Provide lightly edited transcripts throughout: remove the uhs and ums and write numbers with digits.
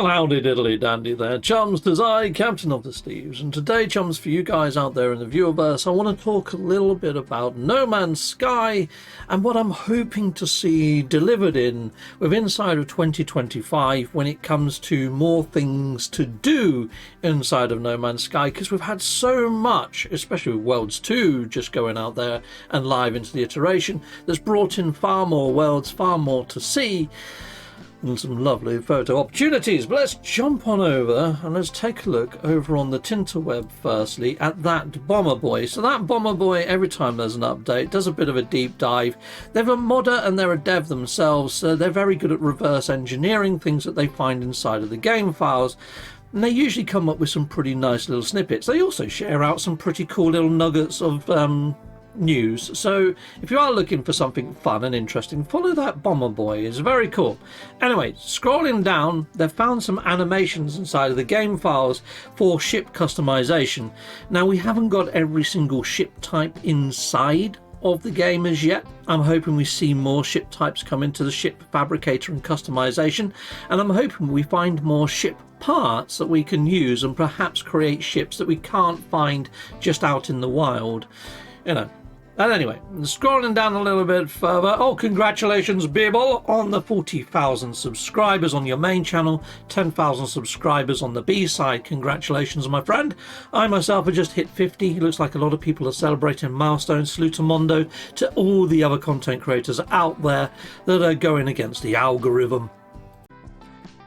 Well, howdy diddly dandy there, chums. 'Tis I, Captain of the Steves, and today, chums, for you guys out there in the viewerverse, I want to talk a little bit about No Man's Sky and what I'm hoping to see delivered with inside of 2025 when it comes to more things to do inside of No Man's Sky, because we've had so much, especially with Worlds 2 just going out there and live into the iteration, that's brought in far more worlds, far more to see, and some lovely photo opportunities. But let's jump on over and let's take a look over on the Tinterweb firstly at that Bomber Boy. So that Bomber Boy, every time there's an update, does a bit of a deep dive. They're a modder and they're a dev themselves, so they're very good at reverse engineering things that they find inside of the game files. And they usually come up with some pretty nice little snippets. They also share out some pretty cool little nuggets of news. So if you are looking for something fun and interesting, follow that Bomber Boy. It's very cool. Anyway, scrolling down, they've found some animations inside of the game files for ship customization. Now, we haven't got every single ship type inside of the game as yet. I'm hoping we see more ship types come into the ship fabricator and customization, and I'm hoping we find more ship parts that we can use and perhaps create ships that we can't find just out in the wild, you know. And anyway, scrolling down a little bit further, oh, congratulations, Bibble, on the 40,000 subscribers on your main channel, 10,000 subscribers on the B side. Congratulations, my friend. I myself have just hit 50. It looks like a lot of people are celebrating milestones. Salutamondo to all the other content creators out there that are going against the algorithm.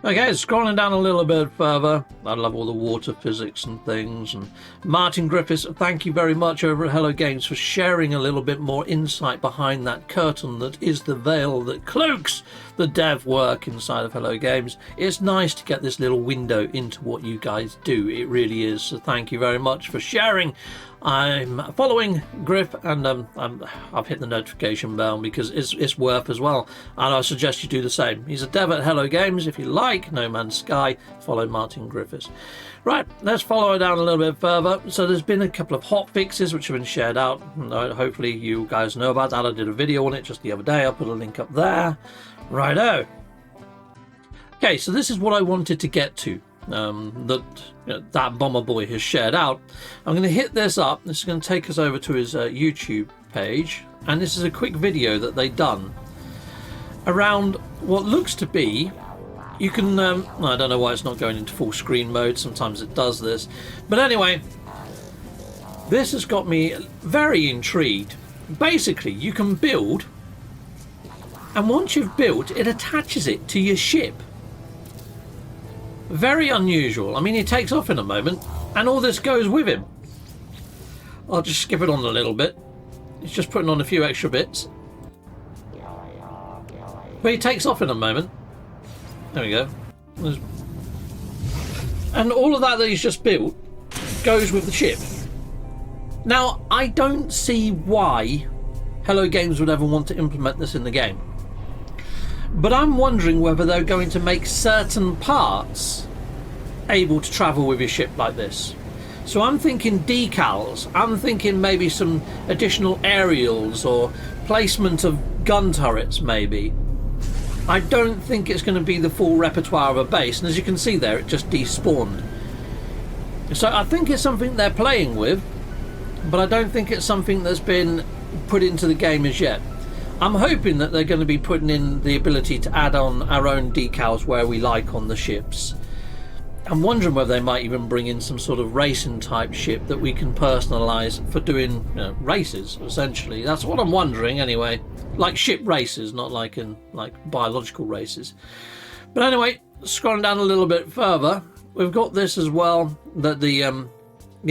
Okay, scrolling down a little bit further, I love all the water physics and things. And Martin Griffiths, thank you very much over at Hello Games for sharing a little bit more insight behind that curtain that is the veil that cloaks the dev work inside of Hello Games. It's nice to get this little window into what you guys do. It really is. So thank you very much for sharing. I'm following Griff, and I've hit the notification bell because it's worth as well, and I suggest you do the same. He's a dev at Hello Games. If you like No Man's Sky, follow Martin Griffiths. Right, let's follow down a little bit further. So there's been a couple of hot fixes which have been shared out. Hopefully you guys know about that. I did a video on it just the other day. I'll put a link up there. Righto. Okay, so this is what I wanted to get to. That Bomber Boy has shared out. I'm going to hit this up. This is going to take us over to his YouTube page, and this is a quick video that they've done around what looks to be, you can I don't know why it's not going into full screen mode. Sometimes it does this, but anyway, this has got me very intrigued. Basically, you can build, and once you've built, it attaches it to your ship. Very unusual. I mean, he takes off in a moment and all this goes with him. I'll just skip it on a little bit. He's just putting on a few extra bits. But he takes off in a moment. There we go. And all of that he's just built goes with the ship. Now, I don't see why Hello Games would ever want to implement this in the game. But I'm wondering whether they're going to make certain parts able to travel with your ship like this. So I'm thinking decals, I'm thinking maybe some additional aerials or placement of gun turrets maybe. I don't think it's going to be the full repertoire of a base, and as you can see there, it just despawned. So I think it's something they're playing with, but I don't think it's something that's been put into the game as yet. I'm hoping that they're going to be putting in the ability to add on our own decals where we like on the ships. I'm wondering whether they might even bring in some sort of racing type ship that we can personalise for doing, races, essentially. That's what I'm wondering anyway. Like ship races, not like in biological races. But anyway, scrolling down a little bit further, we've got this as well, that the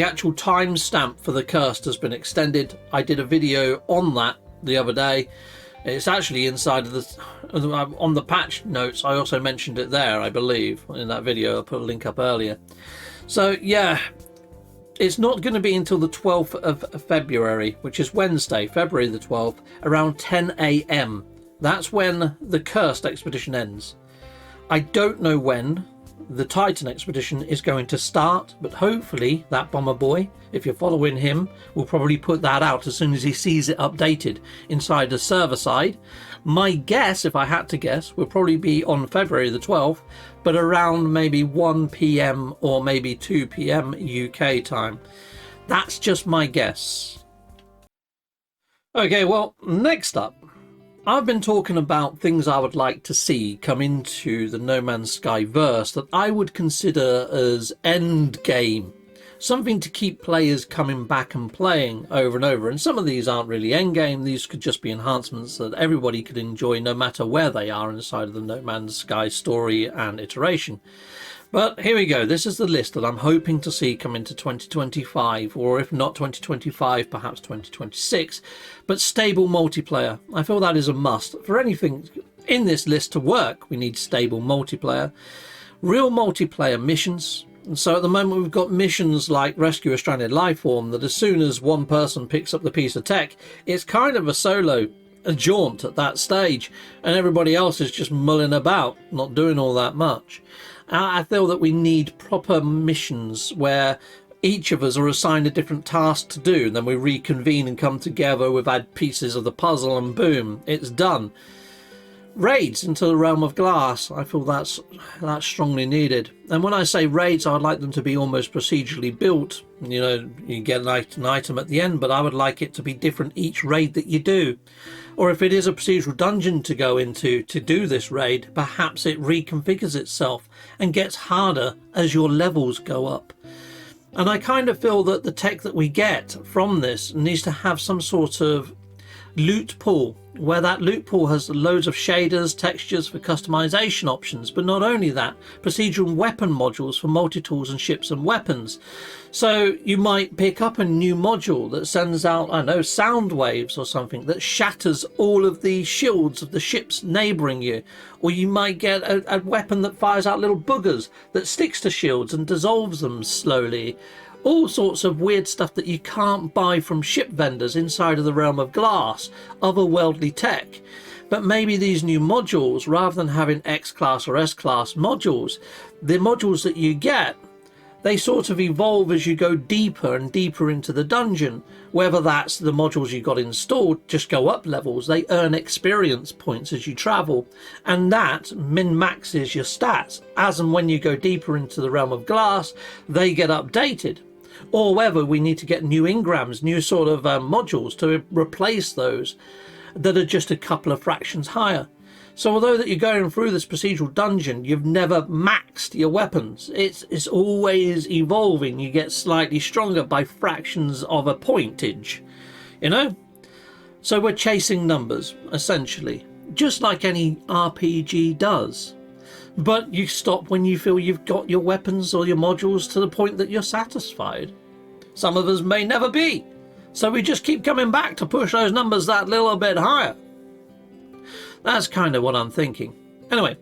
actual timestamp for the cursed has been extended. I did a video on that the other day. It's actually inside of the on the patch notes. I also mentioned it there, I believe, in that video. I put a link up earlier. So yeah, it's not going to be until the 12th of February, which is Wednesday, February the 12th, around 10 AM. That's when the cursed expedition ends. I don't know when the Titan expedition is going to start, but hopefully that bomber boy, if you're following him, will probably put that out as soon as he sees it updated inside the server side. My guess, if I had to guess, will probably be on February the 12th, but around maybe 1 PM or maybe 2 PM UK time. That's just my guess. Okay, well, next up, I've been talking about things I would like to see come into the No Man's Sky verse that I would consider as endgame. Something to keep players coming back and playing over and over. And some of these aren't really endgame. These could just be enhancements that everybody could enjoy no matter where they are inside of the No Man's Sky story and iteration. But here we go. This is the list that I'm hoping to see come into 2025, or if not 2025, perhaps 2026. But stable multiplayer. I feel that is a must. For anything in this list to work, we need stable multiplayer. Real multiplayer missions. And so at the moment we've got missions like Rescue a Stranded Lifeform that as soon as one person picks up the piece of tech, it's kind of a jaunt at that stage, and everybody else is just mulling about, not doing all that much. I feel that we need proper missions where each of us are assigned a different task to do, and then we reconvene and come together, we've had pieces of the puzzle, and boom, it's done. Raids into the realm of glass, I feel that's strongly needed. And when I say raids, I'd like them to be almost procedurally built. You know, you get an item at the end, but I would like it to be different each raid that you do. Or if it is a procedural dungeon to go into to do this raid, perhaps it reconfigures itself and gets harder as your levels go up. And I kind of feel that the tech that we get from this needs to have some sort of loot pool, where that loot pool has loads of shaders, textures for customization options, but not only that, procedural weapon modules for multi-tools and ships and weapons. So you might pick up a new module that sends out, I don't know, sound waves or something that shatters all of the shields of the ships neighbouring you. Or you might get a weapon that fires out little boogers that sticks to shields and dissolves them slowly. All sorts of weird stuff that you can't buy from ship vendors inside of the realm of glass, otherworldly tech. But maybe these new modules, rather than having X-class or S-class modules, the modules that you get, they sort of evolve as you go deeper and deeper into the dungeon. Whether that's the modules you got installed just go up levels, they earn experience points as you travel, and that min-maxes your stats. As and when you go deeper into the realm of glass, they get updated. Or whether we need to get new engrams, new sort of modules to replace those that are just a couple of fractions higher. So although that you're going through this procedural dungeon, you've never maxed your weapons. It's always evolving. You get slightly stronger by fractions of a pointage, you know? So we're chasing numbers, essentially, just like any RPG does. But you stop when you feel you've got your weapons or your modules to the point that you're satisfied. Some of us may never be. So we just keep coming back to push those numbers that little bit higher. That's kind of what I'm thinking. Anyway,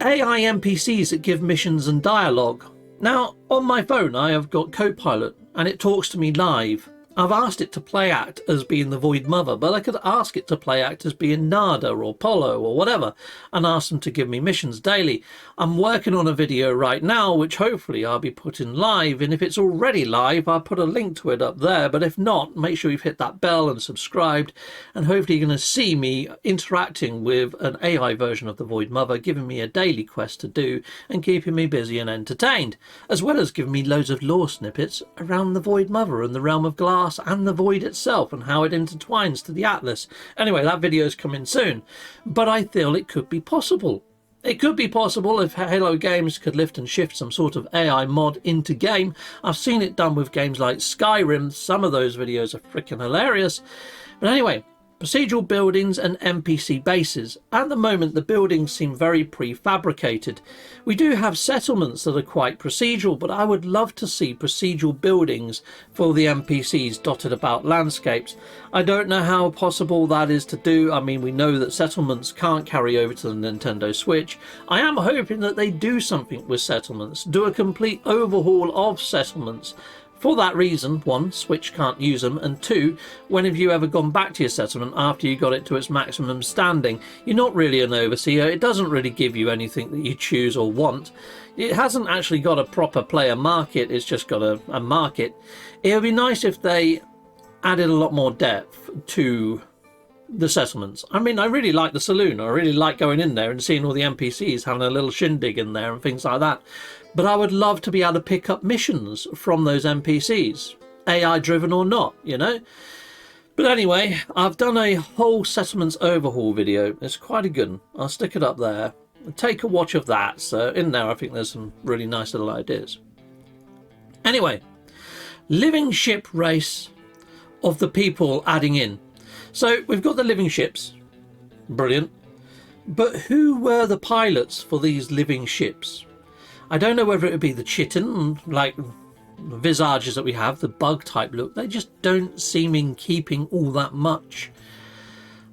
AI NPCs that give missions and dialogue. Now, on my phone, I have got Copilot, and it talks to me live. I've asked it to play act as being the Void Mother, but I could ask it to play act as being Nada or Polo or whatever, and ask them to give me missions daily. I'm working on a video right now, which hopefully I'll be putting live, and if it's already live, I'll put a link to it up there, but if not, make sure you've hit that bell and subscribed, and hopefully you're going to see me interacting with an AI version of the Void Mother, giving me a daily quest to do, and keeping me busy and entertained, as well as giving me loads of lore snippets around the Void Mother and the Realm of Glass and the Void itself and how it intertwines to the Atlas. Anyway, that video is coming soon, but I feel it could be possible. It could be possible if Halo Games could lift and shift some sort of AI mod into game. I've seen it done with games like Skyrim. Some of those videos are freaking hilarious. But anyway, procedural buildings and NPC bases. At the moment, the buildings seem very prefabricated. We do have settlements that are quite procedural, but I would love to see procedural buildings for the NPCs dotted about landscapes. I don't know how possible that is to do. I mean, we know that settlements can't carry over to the Nintendo Switch. I am hoping that they do something with settlements, do a complete overhaul of settlements For that reason, one, Switch can't use them, and two, when have you ever gone back to your settlement after you got it to its maximum standing? You're not really an overseer. It doesn't really give you anything that you choose or want. It hasn't actually got a proper player market. It's just got a market. It would be nice if they added a lot more depth to the settlements. I mean, I really like the saloon. I really like going in there and seeing all the NPCs having a little shindig in there and things like that. But I would love to be able to pick up missions from those NPCs, AI driven or not, you know. But anyway, I've done a whole settlements overhaul video. It's quite a good one. I'll stick it up there. Take a watch of that. So in there, I think there's some really nice little ideas. Anyway, living ship race of the people adding in. So we've got the living ships. Brilliant. But who were the pilots for these living ships? I don't know whether it would be the chitin, like the visages that we have, the bug type look. They just don't seem in keeping all that much.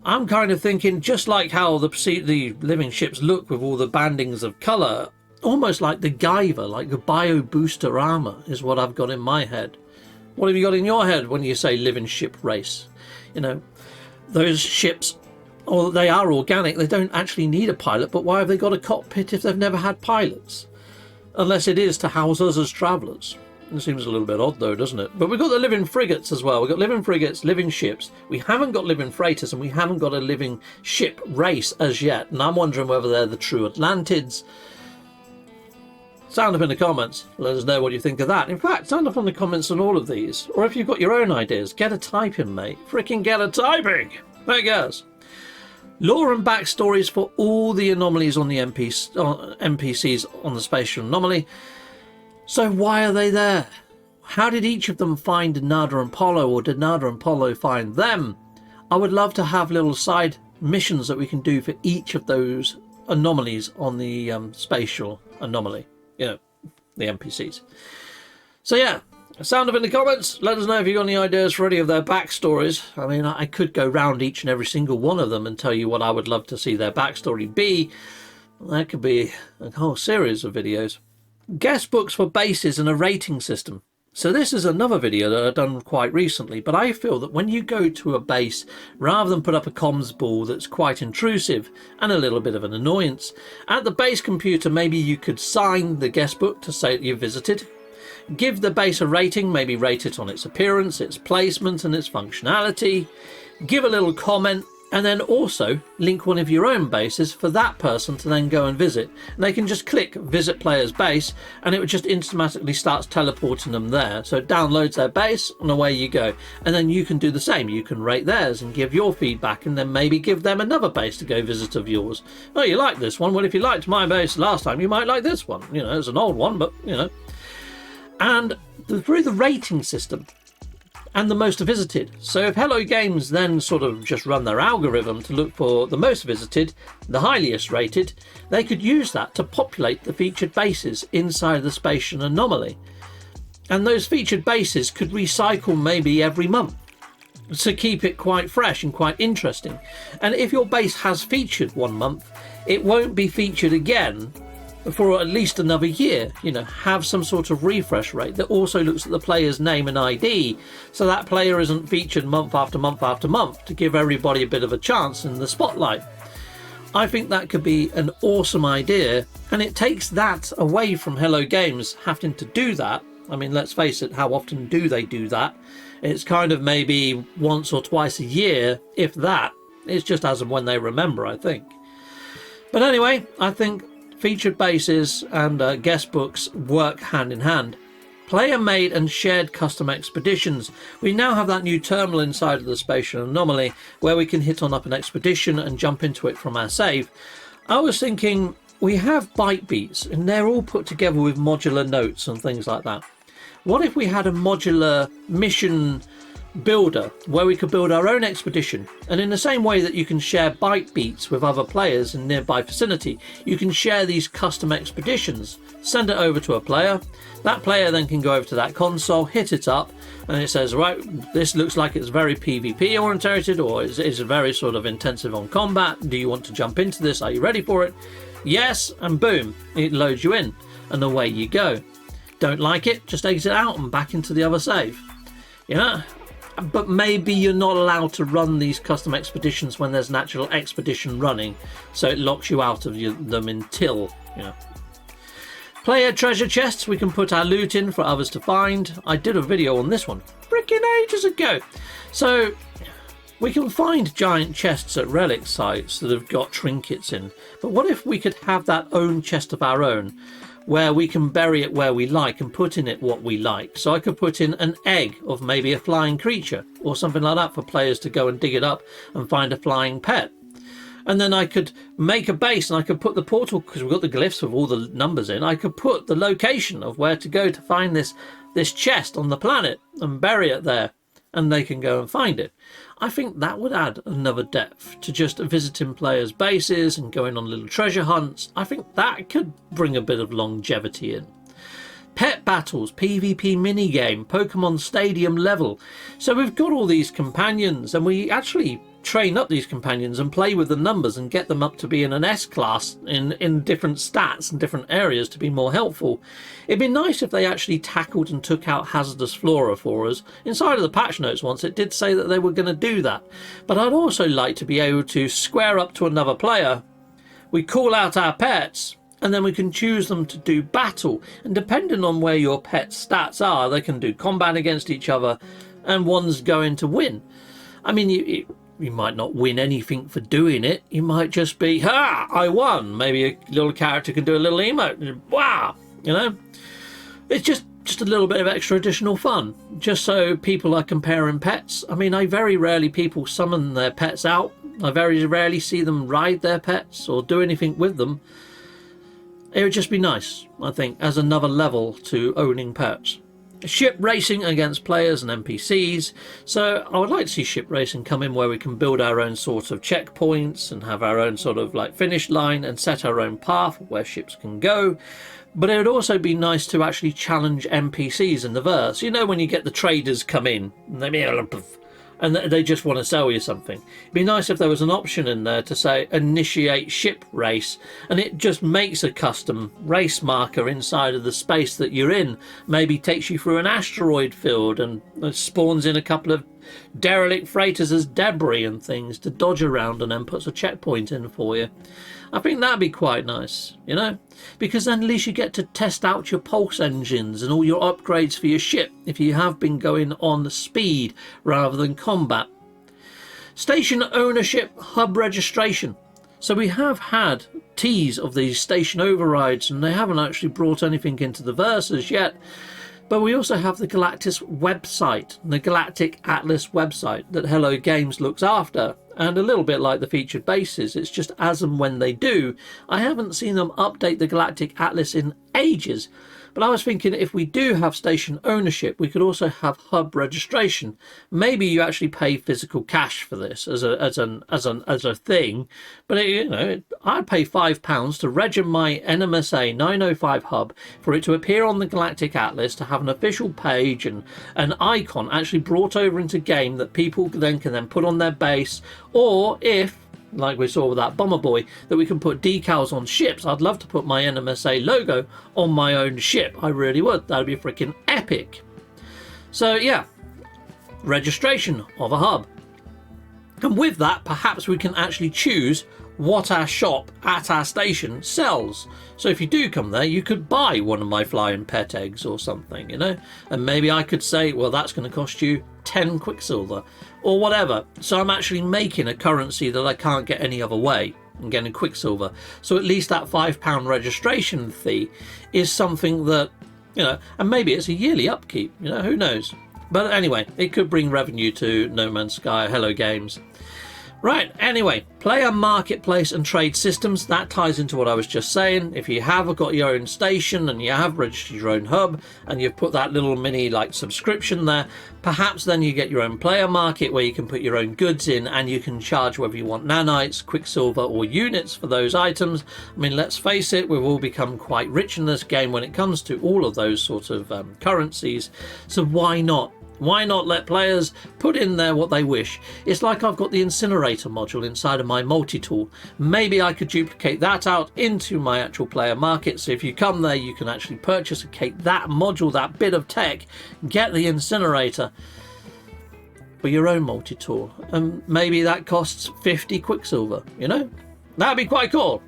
I'm kind of thinking, just like how the living ships look with all the bandings of colour, almost like the Guyver, like the bio booster armour is what I've got in my head. What have you got in your head when you say living ship race? You know, those ships, or they are organic, they don't actually need a pilot, but why have they got a cockpit if they've never had pilots? Unless it is to house us as travellers. It seems a little bit odd though, doesn't it? But we've got the living frigates as well. We've got living frigates, living ships. We haven't got living freighters, and we haven't got a living ship race as yet. And I'm wondering whether they're the true Atlantids. Sound up in the comments. Let us know what you think of that. In fact, sound up in the comments on all of these. Or if you've got your own ideas, get a typing, mate. Freaking get a typing. There it goes. Lore and backstories for all the anomalies on the NPCs on the spatial anomaly. So why are they there? How did each of them find Nada and Polo, or did Nada and Polo find them? I would love to have little side missions that we can do for each of those anomalies on the spatial anomaly. You know, the NPCs. So yeah, sound up in the comments. Let us know if you've got any ideas for any of their backstories. I mean, I could go round each and every single one of them and tell you what I would love to see their backstory be. That could be a whole series of videos. Guest books for bases and a rating system. So this is another video that I've done quite recently, but I feel that when you go to a base, rather than put up a comms ball that's quite intrusive and a little bit of an annoyance, at the base computer maybe you could sign the guest book to say that you've visited. Give the base a rating, maybe rate it on its appearance, its placement and its functionality. Give a little comment, and then also link one of your own bases for that person to then go and visit. And they can just click visit player's base and it would just automatically starts teleporting them there. So it downloads their base and away you go. And then you can do the same. You can rate theirs and give your feedback, and then maybe give them another base to go visit of yours. Oh, you like this one? Well, if you liked my base last time, you might like this one. You know, it's an old one, but you know. And through the rating system and the most visited. So if Hello Games then sort of just run their algorithm to look for the most visited, the highest rated, they could use that to populate the featured bases inside the spatial anomaly. And those featured bases could recycle maybe every month to keep it quite fresh and quite interesting. And if your base has featured one month, it won't be featured again for at least another year. You know, have some sort of refresh rate that also looks at the player's name and ID, so that player isn't featured month after month after month, to give everybody a bit of a chance in the spotlight. I think that could be an awesome idea, and it takes that away from Hello Games having to do that. I mean, let's face it, how often do they do that? It's kind of maybe once or twice a year, if that. It's just as and when they remember, I think. But anyway, I think featured bases and guest books work hand in hand. Player made and shared custom expeditions. We now have that new terminal inside of the spatial anomaly where we can hit on up an expedition and jump into it from our save. I was thinking, we have byte beats and they're all put together with modular notes and things like that. What if we had a modular mission builder where we could build our own expedition, and in the same way that you can share byte beats with other players in nearby vicinity, you can share these custom expeditions, send it over to a player. That player then can go over to that console, hit it up, and it says, right, this looks like it's very PvP orientated, or is very sort of intensive on combat. Do you want to jump into this? Are you ready for it? Yes, and boom, it loads you in and away you go. Don't like it, just exit out and back into the other save. You know? But maybe you're not allowed to run these custom expeditions when there's an actual expedition running, so it locks you out of them until, you know. Player treasure chests, we can put our loot in for others to find. I did a video on this one freaking ages ago. So we can find giant chests at relic sites that have got trinkets in. But what if we could have that own chest of our own, where we can bury it where we like and put in it what we like? So I could put in an egg of maybe a flying creature or something like that for players to go and dig it up and find a flying pet. And then I could make a base and I could put the portal, because we've got the glyphs with all the numbers in, I could put the location of where to go to find this chest on the planet and bury it there, and they can go and find it. I think that would add another depth to just visiting players' bases and going on little treasure hunts. I think that could bring a bit of longevity in. Pet battles, PvP minigame, Pokemon Stadium level. So we've got all these companions, and we actually train up these companions and play with the numbers and get them up to be in an S class in different stats and different areas to be more helpful. It'd be nice if they actually tackled and took out hazardous flora for us. Inside of the patch notes once it did say that they were going to do that, but I'd also like to be able to square up to another player, we call out our pets, and then we can choose them to do battle, and depending on where your pet's stats are, they can do combat against each other, and one's going to win. I mean, you might not win anything for doing it. You might just be, ha, I won. Maybe a little character can do a little emote. Wow, you know? It's just a little bit of extra additional fun. Just so people are comparing pets. I mean, I very rarely people summon their pets out. I very rarely see them ride their pets or do anything with them. It would just be nice, I think, as another level to owning pets. Ship racing against players and NPCs. So I would like to see ship racing come in where we can build our own sort of checkpoints and have our own sort of like finish line and set our own path where ships can go. But it would also be nice to actually challenge NPCs in the verse. You know, when you get the traders come in and they just want to sell you something. It'd be nice if there was an option in there to say initiate ship race, and it just makes a custom race marker inside of the space that you're in. Maybe takes you through an asteroid field and spawns in a couple of derelict freighters as debris and things to dodge around, and then puts a checkpoint in for you. I think that'd be quite nice, you know, because then at least you get to test out your pulse engines and all your upgrades for your ship if you have been going on speed rather than combat. Station ownership, hub registration. So we have had teas of these station overrides, and they haven't actually brought anything into the verses yet. But we also have the Galactus website, the Galactic Atlas website that Hello Games looks after. And a little bit like the featured bases, it's just as and when they do. I haven't seen them update the Galactic Atlas in ages. But I was thinking if we do have station ownership, we could also have hub registration. Maybe you actually pay physical cash for this as a thing. But you know, I'd pay £5 to reg my NMSA 905 hub for it to appear on the Galactic Atlas, to have an official page and an icon actually brought over into game that people then can put on their base. Or if, like we saw with that Bomber Boy, that we can put decals on ships. I'd love to put my NMSA logo on my own ship. I really would. That'd be freaking epic. So yeah, registration of a hub. And with that, perhaps we can actually choose what our shop at our station sells. So if you do come there, you could buy one of my flying pet eggs or something, you know, and maybe I could say, well, that's going to cost you 10 Quicksilver or whatever. So I'm actually making a currency that I can't get any other way and getting Quicksilver. So at least that £5 registration fee is something that, you know, and maybe it's a yearly upkeep, you know, who knows. But anyway, it could bring revenue to No Man's Sky, Hello Games. Right, anyway, player marketplace and trade systems, that ties into what I was just saying. If you have got your own station and you have registered your own hub and you've put that little mini like subscription there, perhaps then you get your own player market where you can put your own goods in and you can charge whether you want nanites, Quicksilver or units for those items. I mean, let's face it, we've all become quite rich in this game when it comes to all of those sort of currencies. So why not Why not let players put in there what they wish? It's like I've got the incinerator module inside of my multi-tool. Maybe I could duplicate that out into my actual player market. So if you come there, you can actually purchase that module, that bit of tech, get the incinerator for your own multi-tool. And maybe that costs 50 Quicksilver, you know? That'd be quite cool.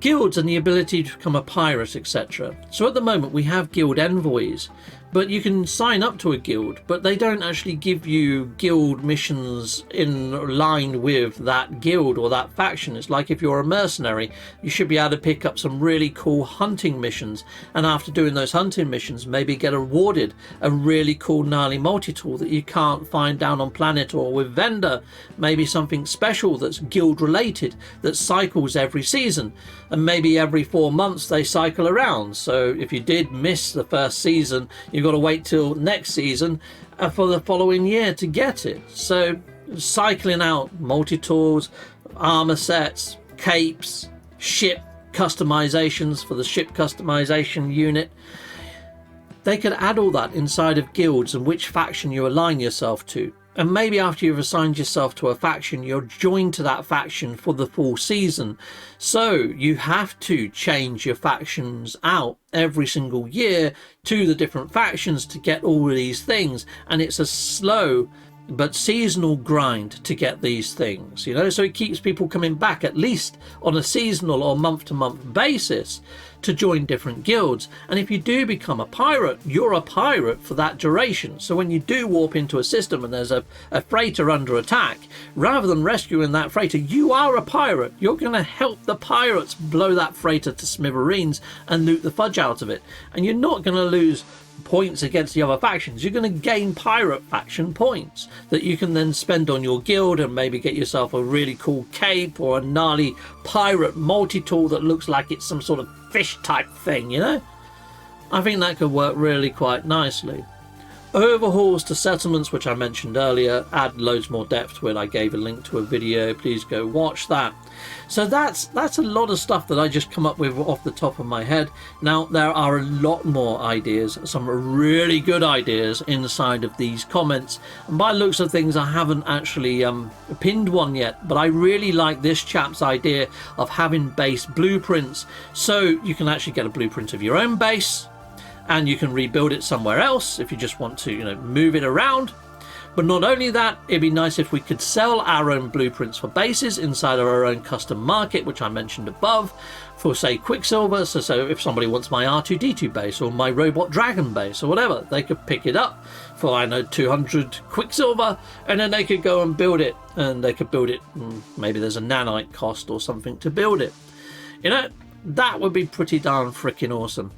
Guilds and the ability to become a pirate, etc. So at the moment we have guild envoys, but you can sign up to a guild, but they don't actually give you guild missions in line with that guild or that faction. It's like if you're a mercenary, you should be able to pick up some really cool hunting missions, and after doing those hunting missions, maybe get awarded a really cool gnarly multi-tool that you can't find down on planet or with vendor. Maybe something special that's guild related that cycles every season, and maybe every 4 months they cycle around. So if you did miss the first season, you've got to wait till next season for the following year to get it. So cycling out multi-tools, armor sets, capes, ship customizations for the ship customization unit, they could add all that inside of guilds and which faction you align yourself to. And maybe after you've assigned yourself to a faction, you're joined to that faction for the full season. So you have to change your factions out every single year to the different factions to get all of these things. And it's a slow but seasonal grind to get these things, you know, so it keeps people coming back at least on a seasonal or month-to-month basis to join different guilds. And if you do become a pirate, you're a pirate for that duration. So when you do warp into a system and there's a freighter under attack, rather than rescuing that freighter, you are a pirate. You're going to help the pirates blow that freighter to smithereens and loot the fudge out of it. And you're not going to lose points against the other factions. You're going to gain pirate faction points that you can then spend on your guild and maybe get yourself a really cool cape or a gnarly pirate multi-tool that looks like it's some sort of fish type thing, you know? I think that could work really quite nicely. Overhauls to settlements, which I mentioned earlier, add loads more depth to it. I gave a link to a video, please go watch that. So that's a lot of stuff that I just come up with off the top of my head. Now there are a lot more ideas, some really good ideas inside of these comments, and by the looks of things I haven't actually pinned one yet, but I really like this chap's idea of having base blueprints, so you can actually get a blueprint of your own base and you can rebuild it somewhere else if you just want to, you know, move it around. But not only that, it'd be nice if we could sell our own blueprints for bases inside of our own custom market, which I mentioned above, for say Quicksilver. So if somebody wants my R2D2 base or my Robot Dragon base or whatever, they could pick it up for, I know, 200 Quicksilver, and then they could go and build it. And they could build it, maybe there's a nanite cost or something to build it. You know, that would be pretty darn freaking awesome.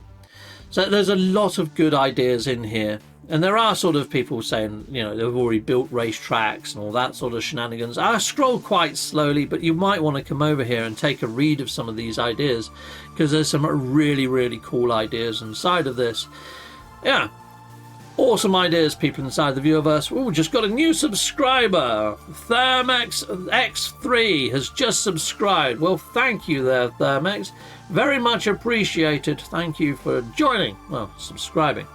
So there's a lot of good ideas in here. And there are sort of people saying, you know, they've already built racetracks and all that sort of shenanigans. I scroll quite slowly, but you might want to come over here and take a read of some of these ideas, because there's some really, really cool ideas inside of this. Yeah, awesome ideas, people inside the Viewerverse. Oh, just got a new subscriber. Thermex X3 has just subscribed. Well, thank you there, Thermex. Very much appreciated. Thank you for joining. Well, subscribing.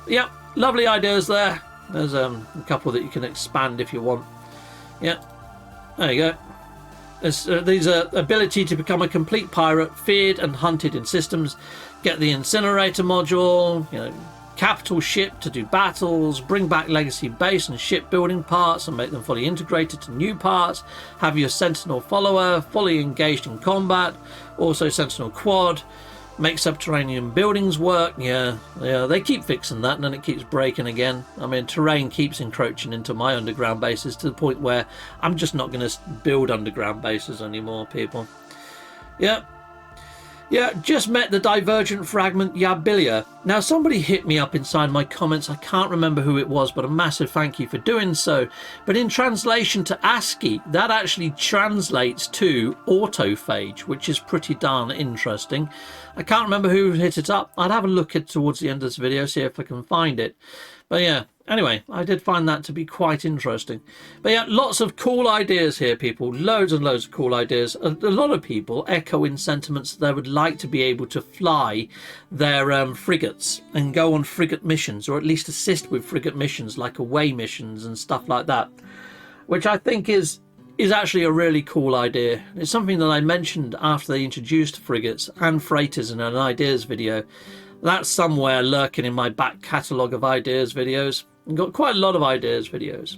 Yep. Lovely ideas there. There's a couple that you can expand if you want. Yeah, there you go. These are ability to become a complete pirate, feared and hunted in systems. Get the incinerator module, you know, capital ship to do battles, bring back legacy base and shipbuilding parts and make them fully integrated to new parts. Have your sentinel follower fully engaged in combat. Also sentinel quad. Make subterranean buildings work. Yeah, they keep fixing that and then it keeps breaking again. I mean, terrain keeps encroaching into my underground bases to the point where I'm just not going to build underground bases anymore, people. Yeah, just met the divergent fragment Yabilia. Now, somebody hit me up inside my comments. I can't remember who it was, but a massive thank you for doing so. But in translation to ASCII, that actually translates to autophage, which is pretty darn interesting. I can't remember who hit it up. I'd have a look at towards the end of this video, see if I can find it. But yeah, Anyway, I did find that to be quite interesting. But yeah, lots of cool ideas here, people. Loads and loads of cool ideas. A lot of people echoing sentiments that they would like to be able to fly their frigates and go on frigate missions, or at least assist with frigate missions like away missions and stuff like that, which I think is actually a really cool idea. It's something that I mentioned after they introduced frigates and freighters in an ideas video. That's somewhere lurking in my back catalogue of ideas videos. I've got quite a lot of ideas videos.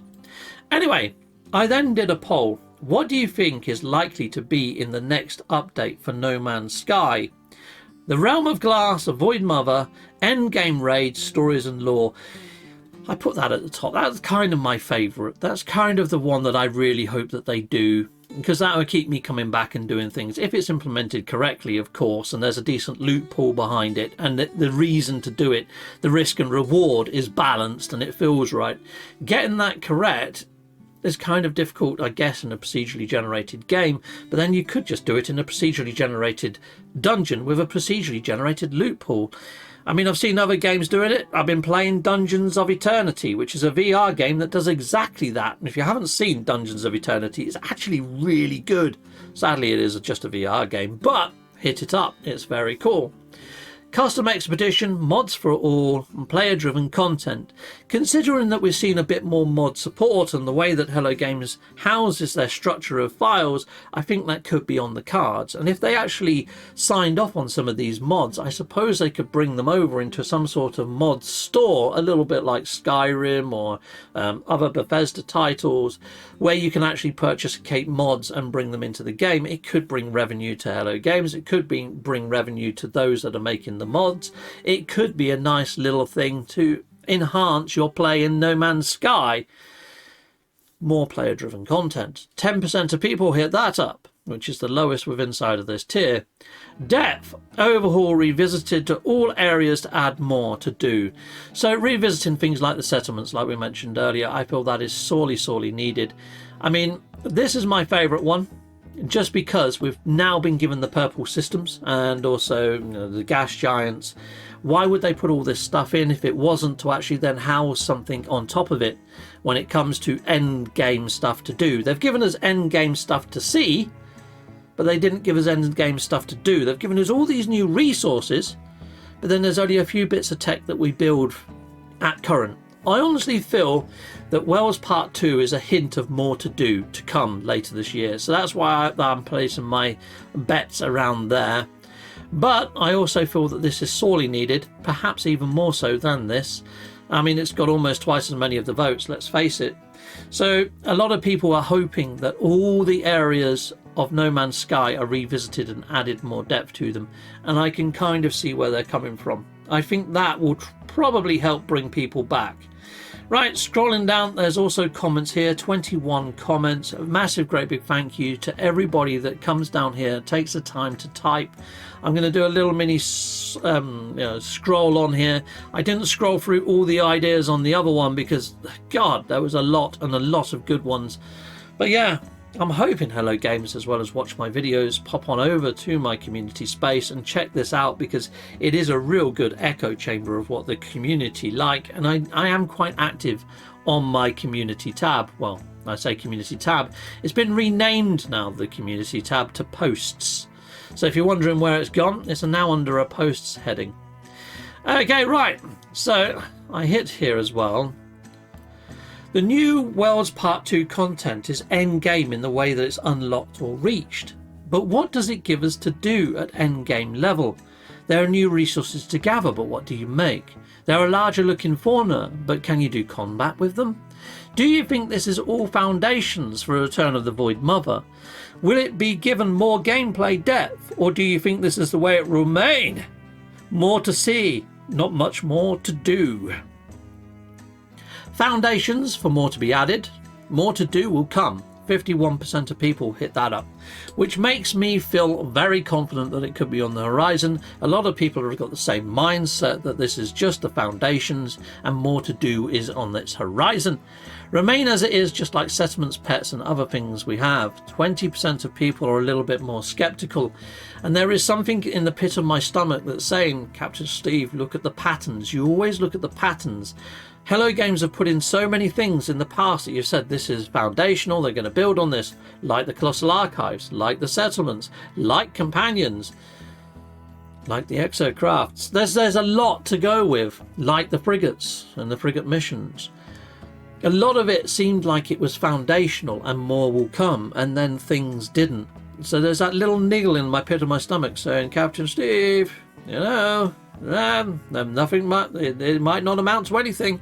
Anyway, I then did a poll. What do you think is likely to be in the next update for No Man's Sky? The Realm of Glass, A Void Mother, Endgame Raids, Stories and Lore. I put that at the top. That's kind of my favourite. That's kind of the one that I really hope that they do, because that will keep me coming back and doing things. If it's implemented correctly, of course, and there's a decent loot pool behind it, and the reason to do it, the risk and reward is balanced and it feels right. Getting that correct is kind of difficult, I guess, in a procedurally generated game, but then you could just do it in a procedurally generated dungeon with a procedurally generated loot pool. I mean, I've seen other games doing it. I've been playing Dungeons of Eternity, which is a VR game that does exactly that. And if you haven't seen Dungeons of Eternity, it's actually really good. Sadly, it is just a VR game, but hit it up. It's very cool. Custom expedition, mods for all, and player-driven content. Considering that we've seen a bit more mod support and the way that Hello Games houses their structure of files, I think that could be on the cards. And if they actually signed off on some of these mods, I suppose they could bring them over into some sort of mod store, a little bit like Skyrim or other Bethesda titles, where you can actually purchase Cape mods and bring them into the game. It could bring revenue to Hello Games. It could bring revenue to those that are making the mods. It could be a nice little thing to enhance your play in No Man's Sky. More player driven content. 10% of people hit that up, which is the lowest within inside of this tier. Depth, overhaul revisited to all areas to add more to do. So revisiting things like the settlements, like we mentioned earlier, I feel that is sorely needed. I mean, this is my favourite one, just because we've now been given the purple systems and also, you know, the gas giants. Why would they put all this stuff in if it wasn't to actually then house something on top of it when it comes to end game stuff to do? They've given us end game stuff to see, but they didn't give us end game stuff to do. They've given us all these new resources, but then there's only a few bits of tech that we build at current. I honestly feel that Wells Part 2 is a hint of more to do to come later this year. So that's why I'm placing my bets around there. But I also feel that this is sorely needed, perhaps even more so than this. I mean, it's got almost twice as many of the votes, let's face it. So a lot of people are hoping that all the areas of No Man's Sky are revisited and added more depth to them. And I can kind of see where they're coming from. I think that will probably help bring people back. Right, scrolling down, there's also comments here, 21 comments. A massive, great big thank you to everybody that comes down here, takes the time to type. I'm going to do a little mini scroll on here. I didn't scroll through all the ideas on the other one because, God, there was a lot and a lot of good ones. But yeah, I'm hoping Hello Games, as well as watch my videos, pop on over to my community space and check this out, because it is a real good echo chamber of what the community like. And I am quite active on my community tab. Well, I say community tab. It's been renamed now, the community tab, to posts. So if you're wondering where it's gone, it's now under a posts heading. Okay, right. So I hit here as well. The new Worlds Part 2 content is endgame in the way that it's unlocked or reached. But what does it give us to do at endgame level? There are new resources to gather, but what do you make? There are larger looking fauna, but can you do combat with them? Do you think this is all foundations for a Return of the Void Mother? Will it be given more gameplay depth, or do you think this is the way it will remain? More to see, not much more to do. Foundations for more to be added. More to do will come. 51% of people hit that up, which makes me feel very confident that it could be on the horizon. A lot of people have got the same mindset that this is just the foundations and more to do is on its horizon. Remain as it is, just like settlements, pets and other things we have. 20% of people are a little bit more skeptical, and there is something in the pit of my stomach that's saying, Captain Steve, look at the patterns. You always look at the patterns. Hello Games have put in so many things in the past that you've said this is foundational, they're going to build on this, like the Colossal Archives, like the settlements, like companions, like the exocrafts. There's a lot to go with, like the frigates and the frigate missions. A lot of it seemed like it was foundational and more will come, and then things didn't. So there's that little niggle in my pit of my stomach saying, Captain Steve, you know, nothing much, it might not amount to anything.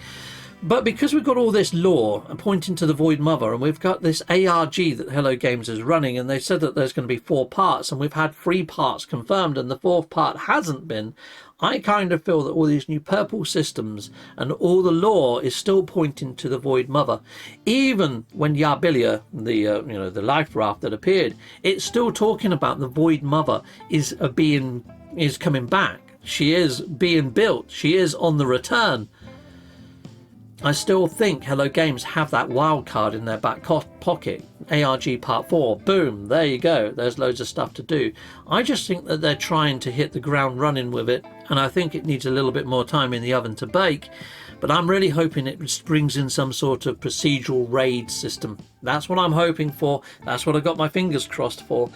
But because we've got all this lore pointing to the Void Mother, and we've got this ARG that Hello Games is running, and they said that there's going to be 4 parts, and we've had 3 parts confirmed, and the 4th part hasn't been, I kind of feel that all these new purple systems and all the lore is still pointing to the Void Mother. Even when Yarbilia, the life raft that appeared, it's still talking about the Void Mother is coming back. She is being built. She is on the return. I still think Hello Games have that wild card in their back pocket. ARG Part 4, boom, there you go. There's loads of stuff to do. I just think that they're trying to hit the ground running with it, and I think it needs a little bit more time in the oven to bake. But I'm really hoping it brings in some sort of procedural raid system. That's what I'm hoping for. That's what I got my fingers crossed for.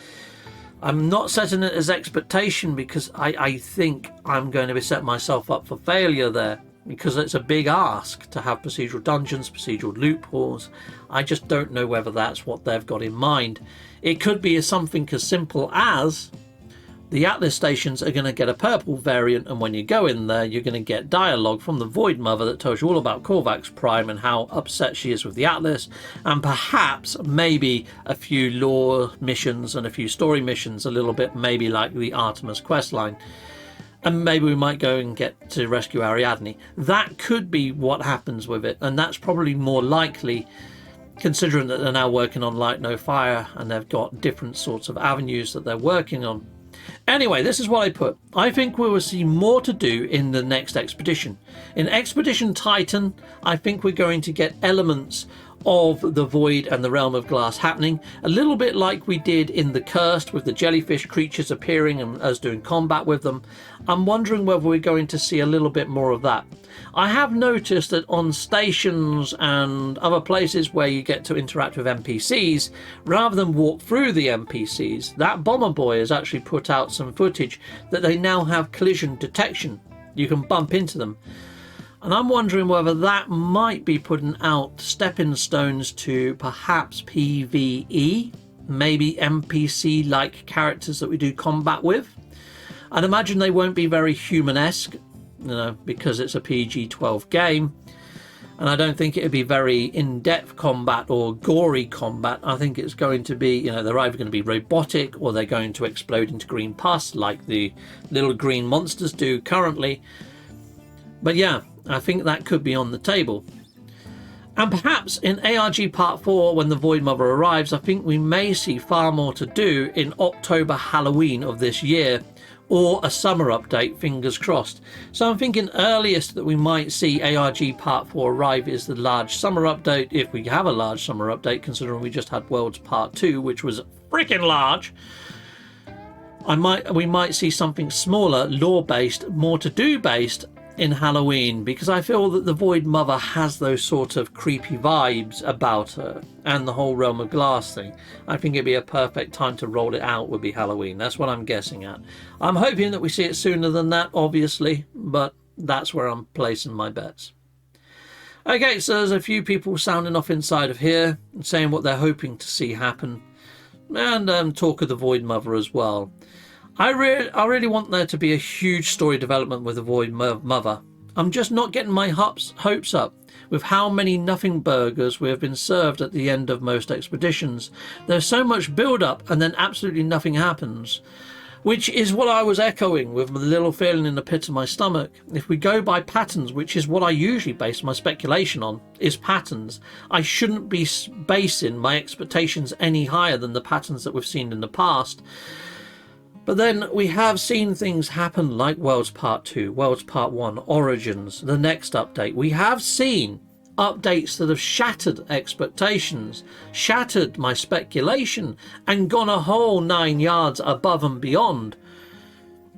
I'm not setting it as expectation because I think I'm going to be setting myself up for failure there, because it's a big ask to have procedural dungeons, procedural loopholes. I just don't know whether that's what they've got in mind. It could be something as simple as the Atlas stations are going to get a purple variant, and when you go in there, you're going to get dialogue from the Void Mother that tells you all about Korvax Prime and how upset she is with the Atlas, and perhaps maybe a few lore missions and a few story missions, a little bit maybe like the Artemis questline. And maybe we might go and get to rescue Ariadne. That could be what happens with it, and that's probably more likely, considering that they're now working on Light No Fire and they've got different sorts of avenues that they're working on. Anyway, this is what I put. I think we will see more to do in the next expedition. In Expedition Titan, I think we're going to get elements of the Void and the Realm of Glass happening, a little bit like we did in the Cursed with the jellyfish creatures appearing and us doing combat with them. I'm wondering whether we're going to see a little bit more of that. I have noticed that on stations and other places where you get to interact with NPCs, rather than walk through the NPCs, that Bomber Boy has actually put out some footage that they now have collision detection. You can bump into them. And I'm wondering whether that might be putting out stepping stones to perhaps PvE, maybe NPC like characters that we do combat with. I'd imagine they won't be very human-esque, because it's a PG-12 game, and I don't think it'd be very in-depth combat or gory combat. I think it's going to be, they're either going to be robotic or they're going to explode into green pus like the little green monsters do currently. But yeah, I think that could be on the table. And perhaps in ARG Part 4, when the Void Mother arrives, I think we may see far more to do in October Halloween of this year, or a summer update, fingers crossed. So I'm thinking earliest that we might see ARG Part 4 arrive is the large summer update, if we have a large summer update, considering we just had Worlds Part 2, which was freaking large. We might see something smaller, lore-based, more to-do based in Halloween, because I feel that the Void Mother has those sort of creepy vibes about her, and the whole Realm of Glass thing. I think it'd be a perfect time to roll it out would be Halloween. That's what I'm guessing at. I'm hoping that we see it sooner than that, obviously, but that's where I'm placing my bets. Okay, so there's a few people sounding off inside of here and saying what they're hoping to see happen, and talk of the Void Mother as well. I really want there to be a huge story development with the Void Mother. I'm just not getting my hopes up with how many nothing burgers we have been served at the end of most expeditions. There's so much build up and then absolutely nothing happens, which is what I was echoing with the little feeling in the pit of my stomach. If we go by patterns, which is what I usually base my speculation on, is patterns, I shouldn't be basing my expectations any higher than the patterns that we've seen in the past. But then we have seen things happen like Worlds Part 2, Worlds Part 1, Origins, the next update. We have seen updates that have shattered expectations, shattered my speculation, and gone a whole 9 yards above and beyond.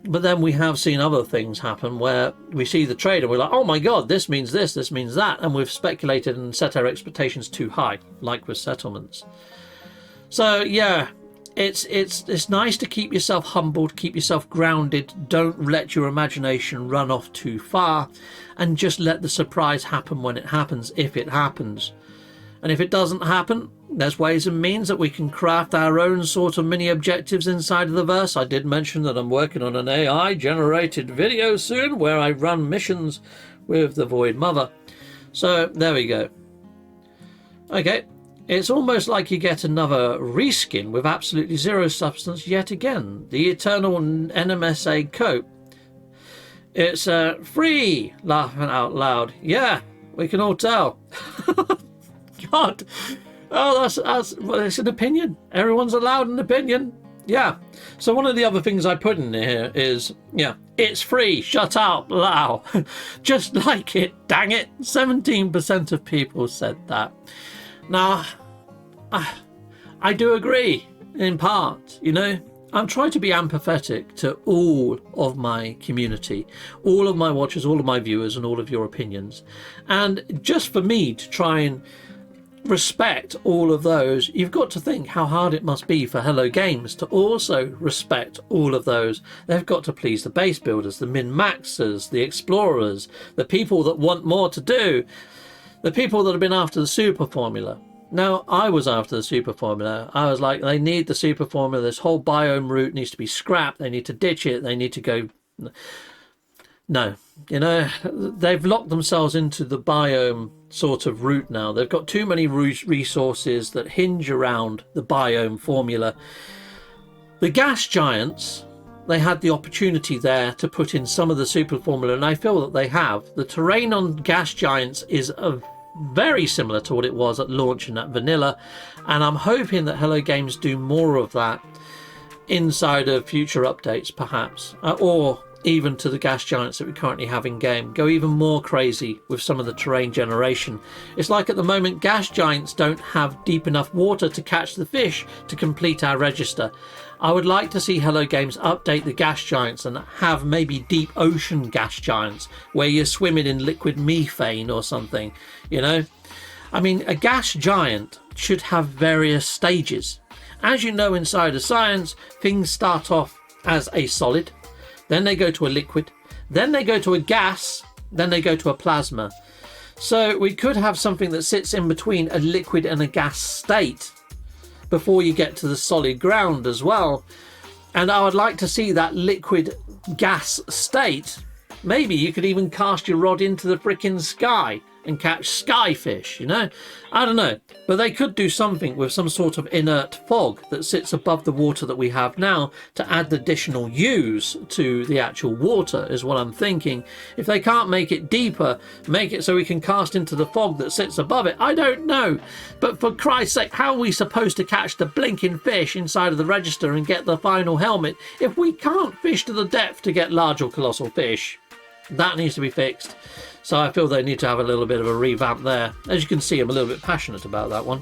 But then we have seen other things happen where we see the trade and we're like, oh my god, this means this means that, and we've speculated and set our expectations too high, like with settlements. So yeah, it's nice to keep yourself humbled, keep yourself grounded, don't let your imagination run off too far, and just let the surprise happen when it happens, if it happens. And if it doesn't happen, there's ways and means that we can craft our own sort of mini objectives inside of the verse. I did mention that I'm working on an AI generated video soon where I run missions with the Void Mother. So there we go. Okay, it's almost like you get another reskin with absolutely zero substance yet again. The eternal NMSA coat. It's free, laughing out loud. Yeah, we can all tell. God. Oh, well, it's an opinion. Everyone's allowed an opinion. Yeah. So one of the other things I put in here is, yeah, it's free. Shut up, Lao. Just like it. Dang it. 17% of people said that. Now, I do agree in part, you know. I'm trying to be empathetic to all of my community, all of my watchers, all of my viewers, and all of your opinions. And just for me to try and respect all of those, you've got to think how hard it must be for Hello Games to also respect all of those. They've got to please the base builders, the min-maxers, the explorers, the people that want more to do, the people that have been after the super formula. Now, I was after the super formula. I was like, they need the super formula. This whole biome route needs to be scrapped. They need to ditch it. They need to go... No, you know, they've locked themselves into the biome sort of route now. They've got too many resources that hinge around the biome formula. The gas giants, they had the opportunity there to put in some of the super formula, and I feel that they have. The terrain on gas giants is very similar to what it was at launch in that vanilla, and I'm hoping that Hello Games do more of that inside of future updates, perhaps, or even to the gas giants that we currently have in game. Go even more crazy with some of the terrain generation. It's like at the moment gas giants don't have deep enough water to catch the fish to complete our register. I would like to see Hello Games update the gas giants and have maybe deep ocean gas giants where you're swimming in liquid methane or something, you know. I mean, a gas giant should have various stages. As you know, inside of science, things start off as a solid, then they go to a liquid, then they go to a gas, then they go to a plasma. So we could have something that sits in between a liquid and a gas state before you get to the solid ground as well. And I would like to see that liquid gas state. Maybe you could even cast your rod into the frickin' sky and catch skyfish, you know? I don't know. But they could do something with some sort of inert fog that sits above the water that we have now to add additional use to the actual water, is what I'm thinking. If they can't make it deeper, make it so we can cast into the fog that sits above it. I don't know. But for Christ's sake, how are we supposed to catch the blinking fish inside of the register and get the final helmet if we can't fish to the depth to get large or colossal fish? That needs to be fixed. So I feel they need to have a little bit of a revamp there. As you can see, I'm a little bit passionate about that one.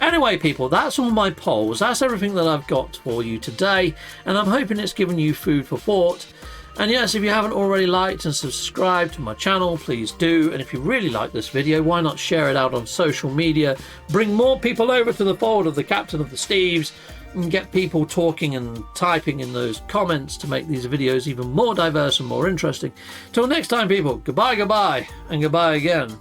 Anyway, people, that's all my polls. That's everything that I've got for you today. And I'm hoping it's given you food for thought. And yes, if you haven't already liked and subscribed to my channel, please do. And if you really like this video, why not share it out on social media? Bring more people over to the fold of the Captain of the Steves and get people talking and typing in those comments to make these videos even more diverse and more interesting. Till next time, people, goodbye, goodbye, and goodbye again.